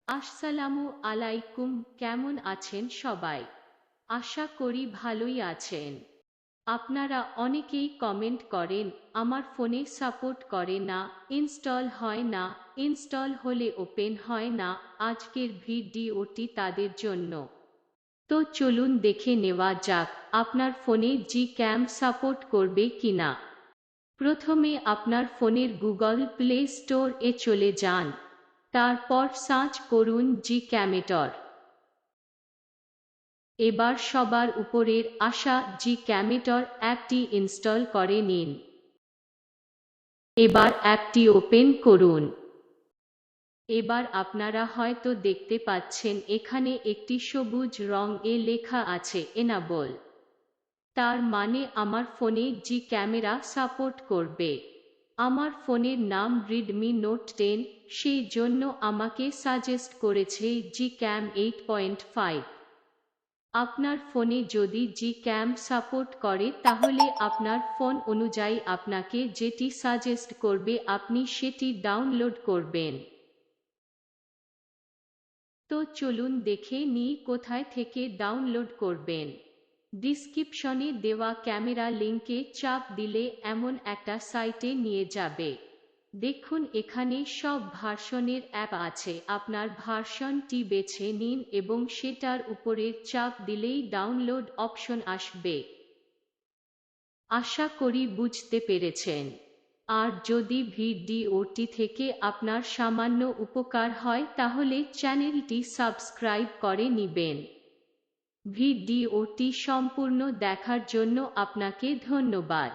আসসালামু আলাইকুম, কেমন আছেন সবাই? আশা করি ভালোই আছেন। আপনারা অনেকেই কমেন্ট করেন আমার ফোনে সাপোর্ট করে না, ইনস্টল হয় না, ইনস্টল হলে ওপেন হয় না। আজকের ভিডিওটি তাদের জন্য। তো চলুন দেখে নেওয়া যাক আপনার ফোনে Gcam সাপোর্ট করবে কিনা। প্রথমে আপনার ফোনের গুগল প্লে স্টোর এ চলে যান। তারপর সার্চ করুন Gcam। এবার সবার উপরের আসা Gcam অ্যাপটি ইনস্টল করে নিন। এবার অ্যাপটি ওপেন করুন। এবার আপনারা হয়তো দেখতে পাচ্ছেন এখানে একটি সবুজ রং এ লেখা আছে এনেবল। তার মানে আমার ফোনে Gcam সাপোর্ট করবে। আমার ফোনের নাম রেডমি নোট 10, সেই জন্য আমাকে সাজেস্ট করেছে Gcam 8.5। আপনার ফোনে যদি Gcam সাপোর্ট করে তাহলে আপনার ফোন অনুযায়ী আপনাকে যেটি সাজেস্ট করবে আপনি সেটি ডাউনলোড করবেন। তো চলুন দেখে নিই কোথায় থেকে ডাউনলোড করবেন। ডিসক্রিপশনে দেওয়া ক্যামেরা লিংকে চাপ দিলে এমন একটা সাইটে নিয়ে যাবে। দেখুন এখানে সব ভার্সনের অ্যাপ আছে, আপনার ভার্সনটি বেছে নিন এবং সেটার উপরে চাপ দিলেই ডাউনলোড অপশন আসবে। আশা করি বুঝতে পেরেছেন। আর যদি ভিডিওটি থেকে আপনার সামান্য উপকার হয় তাহলে চ্যানেলটি সাবস্ক্রাইব করে নিবেন। ভিডিওটি সম্পূর্ণ দেখার জন্য আপনাকে ধন্যবাদ।